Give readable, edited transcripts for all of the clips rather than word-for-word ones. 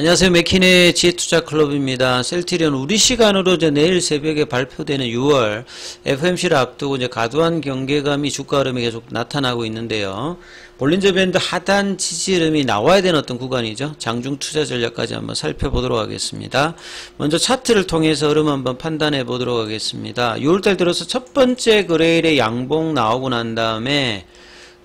안녕하세요. 맥킨의 지혜투자클럽입니다. 셀트리온 우리 시간으로 이제 내일 새벽에 발표되는 6월 FOMC를 앞두고 이제 과도한 경계감이 주가 흐름에 계속 나타나고 있는데요. 볼린저 밴드 하단 지지 흐름이 나와야 되는 어떤 구간이죠. 장중 투자 전략까지 한번 살펴보도록 하겠습니다. 먼저 차트를 통해서 흐름 한번 판단해 보도록 하겠습니다. 6월달 들어서 첫 번째 거래일에 양봉 나오고 난 다음에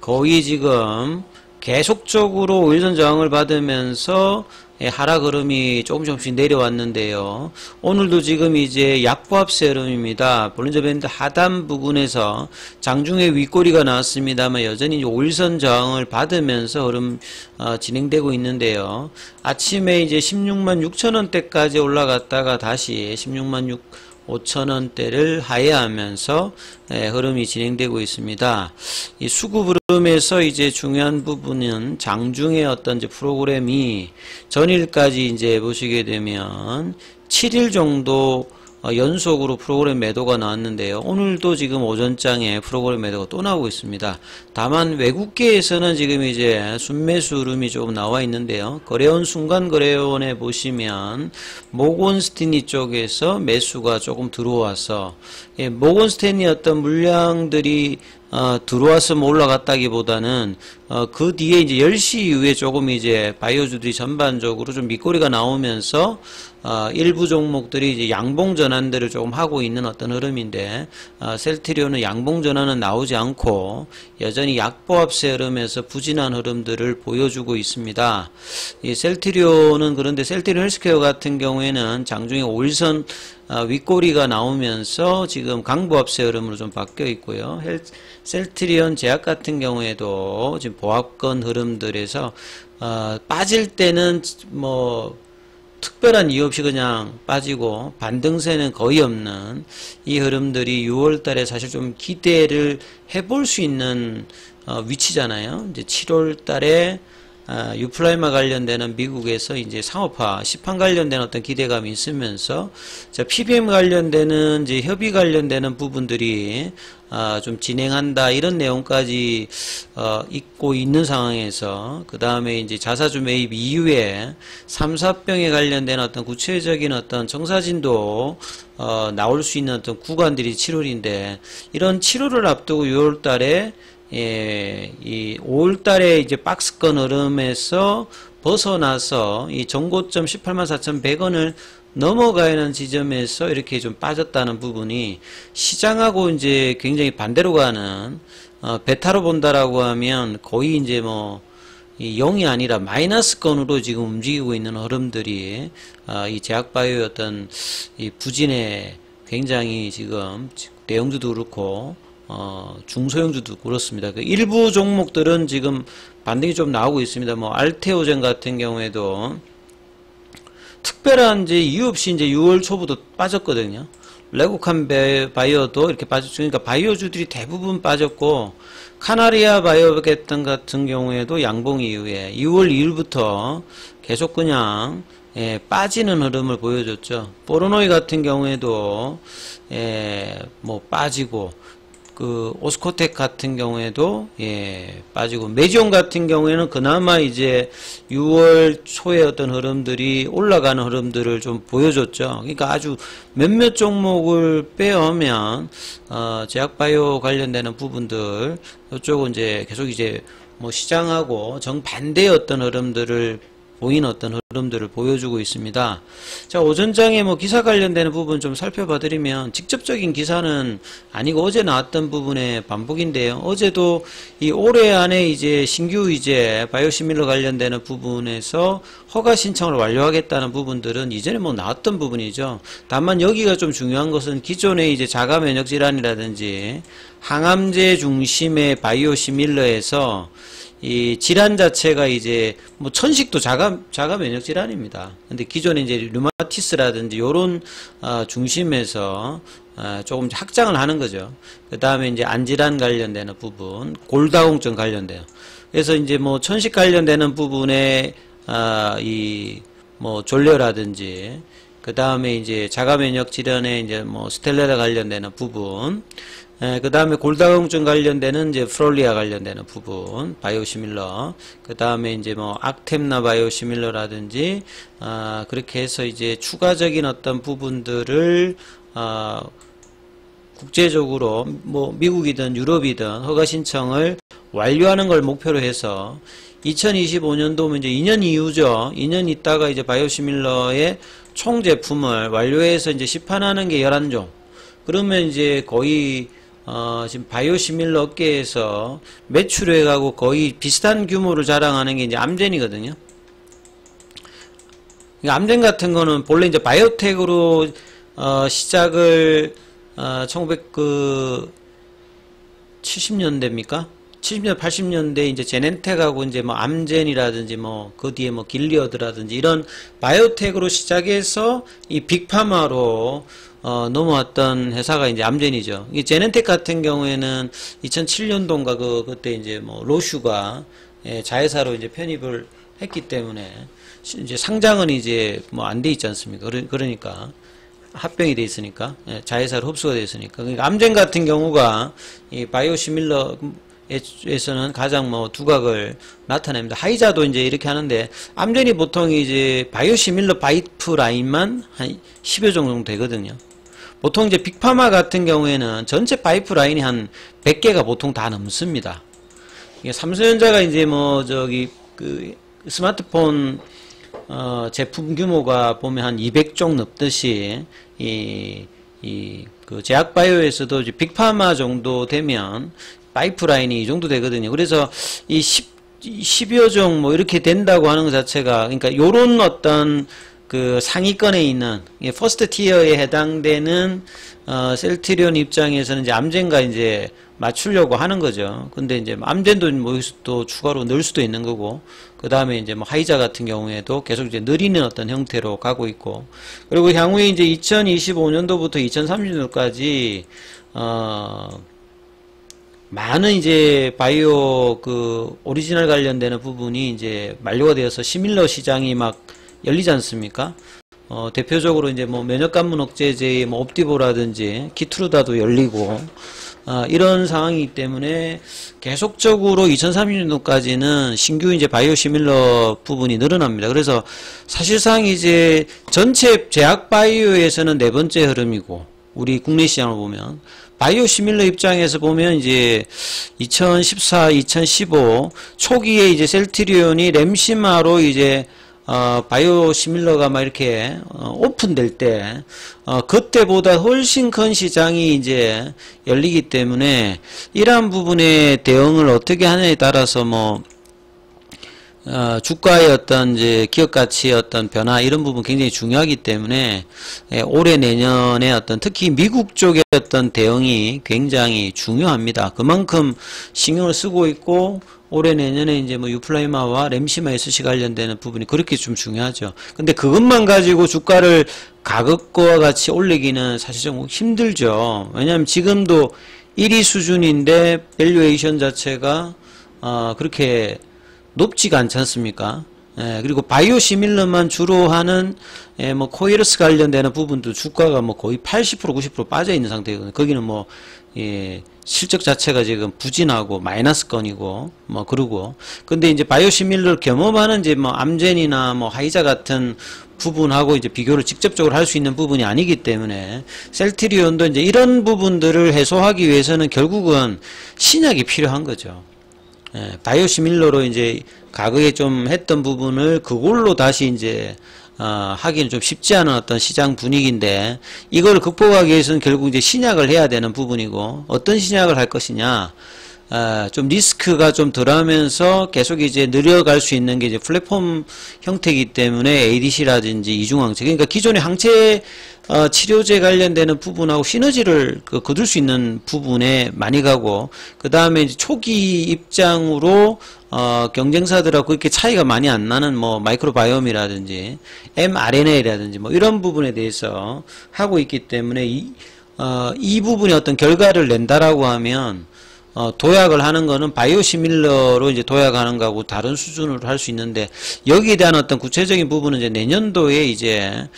거의 지금 계속적으로 5일선 저항을 받으면서 하락 흐름이 조금씩 내려왔는데요. 오늘도 지금 이제 약보합세 흐름입니다. 볼린저 밴드 하단 부근에서 장중에 윗꼬리가 나왔습니다만 여전히 5일선 저항을 받으면서 흐름 진행되고 있는데요. 아침에 이제 16만 6천원대까지 올라갔다가 다시 16만 5천원대를 하회하면서 흐름이 진행되고 있습니다. 이 수급 흐름에서 이제 중요한 부분은 장중의 어떤 이제 프로그램이 전일까지 이제 보시게 되면 7일 정도 연속으로 프로그램 매도가 나왔는데요. 오늘도 지금 오전장에 프로그램 매도가 또 나오고 있습니다. 다만 외국계에서는 지금 이제 순매수 흐름이 조금 나와 있는데요. 거래원 순간거래원에 보시면 모건 스탠리 쪽에서 매수가 조금 들어와서 모건 스탠리 어떤 물량들이 들어와서 올라갔다기보다는 그 뒤에 이제 10시 이후에 조금 이제 바이오주들이 전반적으로 좀 밑꼬리가 나오면서 일부 종목들이 이제 양봉 전환들을 조금 하고 있는 어떤 흐름인데 셀트리온은 양봉 전환은 나오지 않고 여전히 약보합세 흐름에서 부진한 흐름들을 보여주고 있습니다. 이 셀트리온은 그런데 셀트리온 헬스케어 같은 경우에는 장중에 5일선 윗꼬리가 나오면서 지금 강보합세 흐름으로 좀 바뀌어 있고요. 셀트리온 제약 같은 경우에도 지금 보합권 흐름들에서 빠질 때는 뭐 특별한 이유 없이 그냥 빠지고 반등세는 거의 없는 이 흐름들이 6월달에 사실 좀 기대를 해볼 수 있는 위치잖아요. 이제 7월달에 유플라이마 관련되는 미국에서 이제 상업화, 시판 관련된 어떤 기대감이 있으면서, PBM 관련되는 이제 협의 관련되는 부분들이 좀 진행한다 이런 내용까지 있고 있는 상황에서 그 다음에 이제 자사주 매입 이후에 3, 4병에 관련된 어떤 구체적인 어떤 정사진도 나올 수 있는 어떤 구간들이 7월인데 이런 7월을 앞두고 6월달에 이 5월달에 이제 박스권 흐름에서 벗어나서 이 정고점 184,100원을 넘어가야 하는 지점에서 이렇게 좀 빠졌다는 부분이 시장하고 이제 굉장히 반대로 가는 베타로 본다라고 하면 거의 이제 뭐 이 0이 아니라 마이너스권으로 지금 움직이고 있는 흐름들이 이 제약바이오의 어떤 이 부진에 굉장히 지금 대형주도 그렇고 중소형주도 그렇습니다. 그 일부 종목들은 지금 반등이 좀 나오고 있습니다. 뭐 알테오젠 같은 경우에도 특별한 이제 이유 없이 이제 6월 초부터 빠졌거든요. 레고칸 바이오도 이렇게 빠졌죠. 그러니까 바이오주들이 대부분 빠졌고 카나리아 바이오 같은 경우에도 양봉 이후에 6월 2일부터 계속 그냥 빠지는 흐름을 보여줬죠. 포르노이 같은 경우에도 뭐 빠지고 그 오스코텍 같은 경우에도 빠지고 메지온 같은 경우에는 그나마 이제 6월 초에 어떤 흐름들이 올라가는 흐름들을 좀 보여줬죠. 그러니까 아주 몇몇 종목을 빼오면 제약바이오 관련되는 부분들 이쪽은 이제 계속 이제 뭐 시장하고 정반대의 어떤 흐름들을 보이는 어떤 흐름들을 보여주고 있습니다. 자, 오전장에 뭐 기사 관련되는 부분 좀 살펴봐 드리면 직접적인 기사는 아니고 어제 나왔던 부분의 반복인데요. 어제도 이 올해 안에 이제 신규 이제 바이오시밀러 관련되는 부분에서 허가 신청을 완료하겠다는 부분들은 이전에 뭐 나왔던 부분이죠. 다만 여기가 좀 중요한 것은 기존의 이제 자가 면역 질환이라든지 항암제 중심의 바이오시밀러에서 이 질환 자체가 이제 뭐 천식도 자가 면역 질환입니다. 근데 기존에 이제 류마티스라든지 요런 중심에서 조금 확장을 하는 거죠. 그 다음에 이제 안질환 관련되는 부분, 골다공증 관련돼요. 그래서 이제 뭐 천식 관련되는 부분에 이 뭐 졸려라든지 그 다음에 이제 자가 면역 질환에 이제 뭐 스텔레라 관련되는 부분, 그 다음에 골다공증 관련되는 이제 프롤리아 관련되는 부분, 바이오시밀러. 그 다음에 이제 뭐 악템나 바이오시밀러라든지, 그렇게 해서 이제 추가적인 어떤 부분들을, 국제적으로 뭐 미국이든 유럽이든 허가 신청을 완료하는 걸 목표로 해서 2025년도면 이제 2년 이후죠. 2년 있다가 이제 바이오시밀러의 총 제품을 완료해서 이제 시판하는 게 11종. 그러면 이제 거의 지금 바이오시밀러 업계에서 매출액하고 거의 비슷한 규모를 자랑하는 게 이제 암젠이거든요. 암젠 같은 거는 본래 이제 바이오텍으로 시작을 1970년대입니까? 70년, 80년대 이제 제넨텍하고 이제 뭐 암젠이라든지 뭐 그 뒤에 뭐 길리어드라든지 이런 바이오텍으로 시작해서 이 빅파마로 넘어왔던 회사가 이제 암젠이죠. 이 제넨텍 같은 경우에는 2007년도인가 그때 이제 뭐 로슈가 자회사로 이제 편입을 했기 때문에 이제 상장은 이제 뭐 안 돼 있지 않습니까? 그러니까 합병이 돼 있으니까 자회사로 흡수가 돼 있으니까. 그러니까 암젠 같은 경우가 이 바이오시밀러에서는 가장 뭐 두각을 나타냅니다. 하이자도 이제 이렇게 하는데 암젠이 보통 이제 바이오시밀러 파이프라인만 한 10여 종 정도 되거든요. 보통 이제 빅파마 같은 경우에는 전체 파이프라인이 한 100개가 보통 다 넘습니다. 삼성전자가 이제 뭐 저기 그 스마트폰 제품 규모가 보면 한 200종 넘듯이 그 제약바이오에서도 이제 빅파마 정도 되면 파이프라인이 이 정도 되거든요. 그래서 이 10여 종 뭐 이렇게 된다고 하는 것 자체가, 그러니까 요런 어떤 그 상위권에 있는 퍼스트 티어에 해당되는 셀트리온 입장에서는 이제 암젠과 이제 맞추려고 하는 거죠. 근데 이제 암젠도 뭐 여기서 또 추가로 넣을 수도 있는 거고, 그 다음에 이제 뭐 하이자 같은 경우에도 계속 이제 느리는 어떤 형태로 가고 있고, 그리고 향후에 이제 2025년도부터 2030년도까지 많은 이제 바이오 그 오리지널 관련되는 부분이 이제 만료가 되어서 시밀러 시장이 막 열리지 않습니까? 대표적으로 이제 뭐 면역관문 억제제의 뭐 옵티보라든지 키트루다도 열리고, 이런 상황이기 때문에 계속적으로 2030년도까지는 신규 이제 바이오시밀러 부분이 늘어납니다. 그래서 사실상 이제 전체 제약 바이오에서는 네 번째 흐름이고, 우리 국내 시장을 보면 바이오시밀러 입장에서 보면 이제 2014, 2015 초기에 이제 셀트리온이 램시마로 이제 바이오시밀러가 막 이렇게 오픈될 때 그때보다 훨씬 큰 시장이 이제 열리기 때문에 이러한 부분에 대응을 어떻게 하느냐에 따라서 뭐 주가의 어떤 이제 기업 가치의 어떤 변화 이런 부분 굉장히 중요하기 때문에 올해 내년에 어떤 특히 미국 쪽의 어떤 대응이 굉장히 중요합니다. 그만큼 신경을 쓰고 있고 올해 내년에 이제 뭐 유플라이마와 램시마 SC 관련되는 부분이 그렇게 좀 중요하죠. 근데 그것만 가지고 주가를 가격과 같이 올리기는 사실 좀 힘들죠. 왜냐하면 지금도 1위 수준인데 밸류에이션 자체가 그렇게 높지가 않지 않습니까? 그리고 바이오시밀러만 주로 하는 뭐 코이러스 관련되는 부분도 주가가 뭐 거의 80% 90% 빠져 있는 상태거든요. 거기는 뭐 실적 자체가 지금 부진하고 마이너스권이고 뭐 그러고, 근데 이제 바이오시밀러를 겸업하는 이제 뭐 암젠이나 뭐 하이자 같은 부분하고 이제 비교를 직접적으로 할 수 있는 부분이 아니기 때문에 셀트리온도 이제 이런 부분들을 해소하기 위해서는 결국은 신약이 필요한 거죠. 바이오시밀러로 이제 과거에 좀 했던 부분을 그걸로 다시 이제 하기는 좀 쉽지 않은 어떤 시장 분위기인데, 이걸 극복하기 위해서는 결국 이제 신약을 해야 되는 부분이고, 어떤 신약을 할 것이냐, 좀 리스크가 좀 덜하면서 계속 이제 늘려갈 수 있는 게 이제 플랫폼 형태이기 때문에 ADC라든지 이중항체, 그러니까 기존의 항체 치료제 관련되는 부분하고 시너지를 거둘 수 있는 부분에 많이 가고, 그 다음에 이제 초기 입장으로 경쟁사들하고 그렇게 차이가 많이 안 나는 뭐 마이크로바이옴이라든지 mRNA라든지 뭐 이런 부분에 대해서 하고 있기 때문에 이 부분이 어떤 결과를 낸다라고 하면 도약을 하는 거는 바이오시밀러로 이제 도약하는 거하고 다른 수준으로 할 수 있는데, 여기에 대한 어떤 구체적인 부분은 이제 내년도에 이제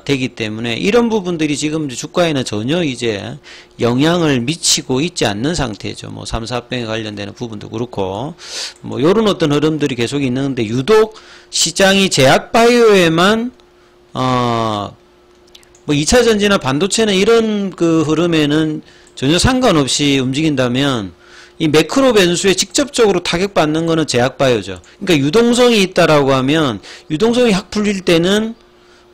되기 때문에 이런 부분들이 지금 주가에는 전혀 이제 영향을 미치고 있지 않는 상태죠. 뭐 3, 4병에 관련되는 부분도 그렇고, 뭐 요런 어떤 흐름들이 계속 있는데, 유독 시장이 제약바이오에만 뭐 2차 전지나 반도체는 이런 그 흐름에는 전혀 상관없이 움직인다면, 이 매크로 변수에 직접적으로 타격받는 거는 제약바이오죠. 그러니까 유동성이 있다라고 하면, 유동성이 확 풀릴 때는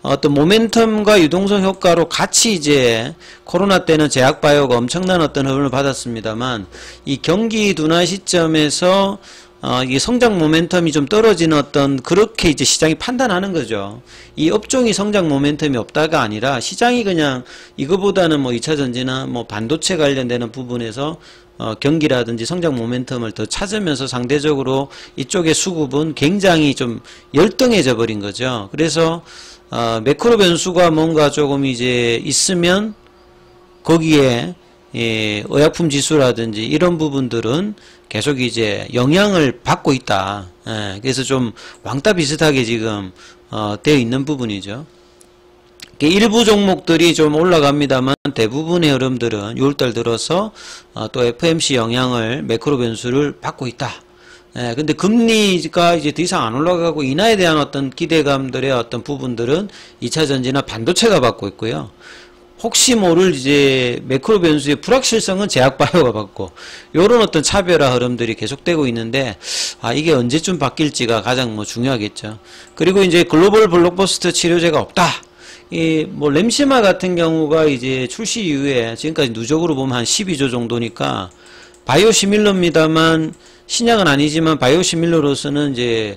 어떤 모멘텀과 유동성 효과로 같이 이제 코로나 때는 제약바이오가 엄청난 어떤 흐름을 받았습니다만, 이 경기 둔화 시점에서 이게 성장 모멘텀이 좀 떨어지는 어떤, 그렇게 이제 시장이 판단하는 거죠. 이 업종이 성장 모멘텀이 없다가 아니라 시장이 그냥 이거보다는 뭐 2차 전지나 뭐 반도체 관련되는 부분에서 경기라든지 성장 모멘텀을 더 찾으면서 상대적으로 이쪽의 수급은 굉장히 좀 열등해져 버린 거죠. 그래서 매크로 변수가 뭔가 조금 이제 있으면 거기에 의약품 지수라든지 이런 부분들은 계속 이제 영향을 받고 있다. 그래서 좀 왕따 비슷하게 지금 되어 있는 부분이죠. 일부 종목들이 좀 올라갑니다만 대부분의 흐름들은 6월달 들어서 또 FMC 영향을, 매크로 변수를 받고 있다. 근데 금리가 이제 더 이상 안 올라가고 인하에 대한 어떤 기대감들의 어떤 부분들은 2차 전지나 반도체가 받고 있고요. 혹시 모를 이제 매크로 변수의 불확실성은 제약바이오가 받고, 요런 어떤 차별화 흐름들이 계속되고 있는데, 이게 언제쯤 바뀔지가 가장 뭐 중요하겠죠. 그리고 이제 글로벌 블록버스터 치료제가 없다. 뭐 램시마 같은 경우가 이제 출시 이후에 지금까지 누적으로 보면 한 12조 정도니까, 바이오시밀러입니다만 신약은 아니지만 바이오시밀러로서는 이제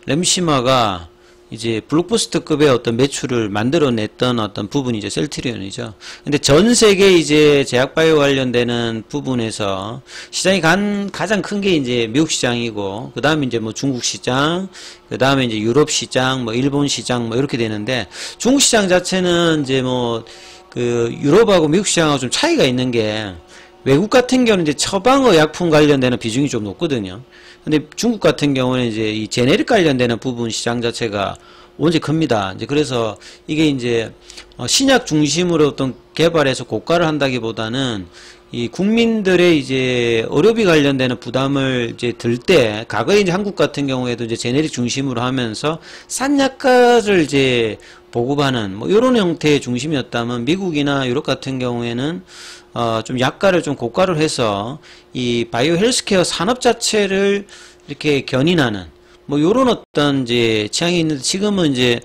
램시마가 이제 블록버스터급의 어떤 매출을 만들어냈던 어떤 부분이 이제 셀트리온이죠. 근데 전 세계 이제 제약바이오 관련되는 부분에서 시장이 가장 큰 게 이제 미국 시장이고, 그 다음에 이제 뭐 중국 시장, 그 다음에 이제 유럽 시장, 뭐 일본 시장, 뭐 이렇게 되는데, 중국 시장 자체는 이제 뭐 그 유럽하고 미국 시장하고 좀 차이가 있는 게, 외국 같은 경우는 이제 처방의약품 관련되는 비중이 좀 높거든요. 근데 중국 같은 경우는 이제 이 제네릭 관련되는 부분 시장 자체가 원체 큽니다. 이제 그래서 이게 이제 신약 중심으로 어떤 개발해서 고가를 한다기보다는 이 국민들의 이제 의료비 관련되는 부담을 이제 들 때, 과거에 이제 한국 같은 경우에도 이제 제네릭 중심으로 하면서 싼 약가를 이제 보급하는 뭐 이런 형태의 중심이었다면, 미국이나 유럽 같은 경우에는 좀 약가를 좀 고가를 해서 이 바이오 헬스케어 산업 자체를 이렇게 견인하는 뭐 요런 어떤 이제 취향이 있는데, 지금은 이제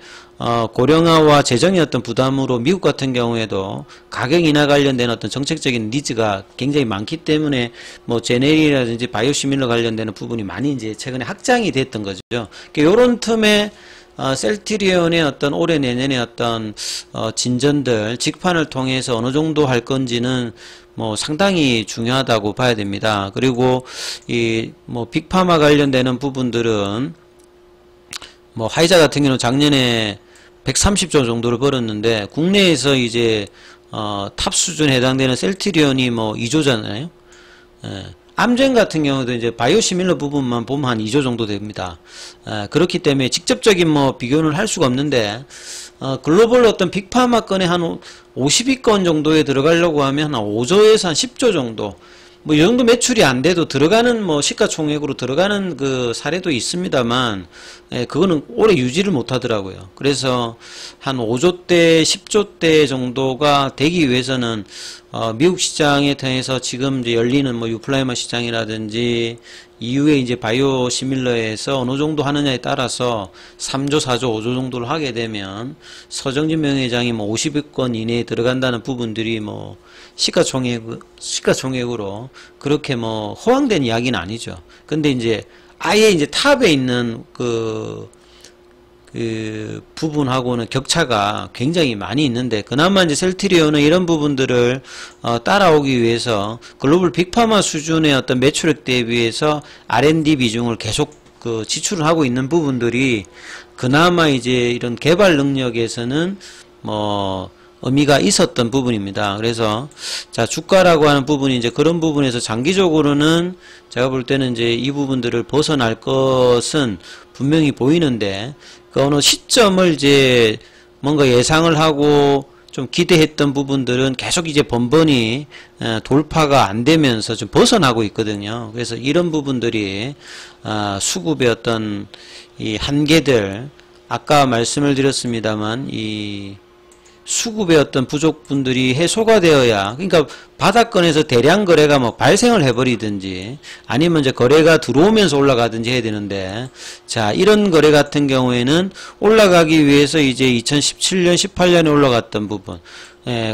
고령화와 재정의 어떤 부담으로 미국 같은 경우에도 가격 인하 관련된 어떤 정책적인 니즈가 굉장히 많기 때문에 뭐 제네리라든지 바이오시밀러 관련되는 부분이 많이 이제 최근에 확장이 됐던 거죠. 요런 틈에 셀트리온의 어떤 올해 내년의 어떤 진전들, 직판을 통해서 어느 정도 할 건지는 뭐 상당히 중요하다고 봐야 됩니다. 그리고 이 뭐 빅파마 관련되는 부분들은 뭐 화이자 같은 경우는 작년에 130조 정도를 벌었는데, 국내에서 이제 탑 수준에 해당되는 셀트리온이 뭐 2조잖아요. 암젠 같은 경우도 이제 바이오시밀러 부분만 보면 한 2조 정도 됩니다. 그렇기 때문에 직접적인 뭐 비교는 할 수가 없는데, 글로벌 어떤 빅파마권에 한 50위권 정도에 들어가려고 하면 한 5조에서 한 10조 정도, 뭐 이 정도 매출이 안 돼도 들어가는 뭐 시가총액으로 들어가는 그 사례도 있습니다만, 그거는 오래 유지를 못 하더라고요. 그래서 한 5조대, 10조대 정도가 되기 위해서는 미국 시장에 통해서 지금 이제 열리는 뭐 유플라이마 시장이라든지 이후에 이제 바이오시밀러에서 어느 정도 하느냐에 따라서 3조, 4조, 5조 정도를 하게 되면 서정진 명예회장이 뭐 50위권 이내에 들어간다는 부분들이 뭐 시가총액으로 그렇게 뭐 허황된 이야기는 아니죠. 근데 이제 아예 이제 탑에 있는 그 부분하고는 격차가 굉장히 많이 있는데, 그나마 이제 셀트리온은 이런 부분들을 따라오기 위해서 글로벌 빅파마 수준의 어떤 매출액 대비해서 R&D 비중을 계속 지출을 하고 있는 부분들이 그나마 이제 이런 개발 능력에서는 뭐 의미가 있었던 부분입니다. 그래서 자, 주가라고 하는 부분이 이제 그런 부분에서 장기적으로는 제가 볼 때는 이제 이 부분들을 벗어날 것은 분명히 보이는데 그 어느 시점을 이제 뭔가 예상을 하고 좀 기대했던 부분들은 계속 이제 번번이 돌파가 안 되면서 좀 벗어나고 있거든요. 그래서 이런 부분들이 수급의 어떤 이 한계들, 아까 말씀을 드렸습니다만 이 수급의 어떤 부족분들이 해소가 되어야, 그러니까 바닥권에서 대량 거래가 뭐 발생을 해버리든지 아니면 이제 거래가 들어오면서 올라가든지 해야 되는데, 자, 이런 거래 같은 경우에는 올라가기 위해서 이제 2017년, 18년에 올라갔던 부분,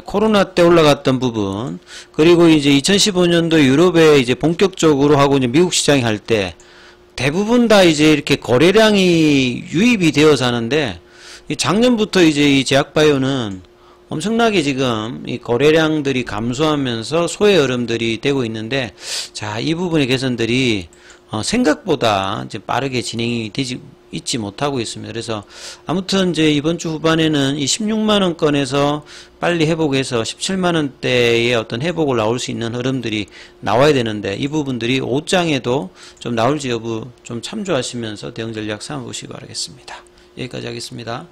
코로나 때 올라갔던 부분, 그리고 이제 2015년도 유럽에 이제 본격적으로 하고 이제 미국 시장이 할 때 대부분 다 이제 이렇게 거래량이 유입이 되어서 하는데, 작년부터 이제 이 제약바이오는 엄청나게 지금 이 거래량들이 감소하면서 소외 흐름들이 되고 있는데, 자, 이 부분의 개선들이 생각보다 이제 빠르게 진행이 되지 있지 못하고 있습니다. 그래서 아무튼 이제 이번 주 후반에는 이 16만원권에서 빨리 회복해서 17만원대의 어떤 회복을 나올 수 있는 흐름들이 나와야 되는데, 이 부분들이 옷장에도 좀 나올지 여부 좀 참조하시면서 대응 전략 삼아보시기 바라겠습니다. 여기까지 하겠습니다.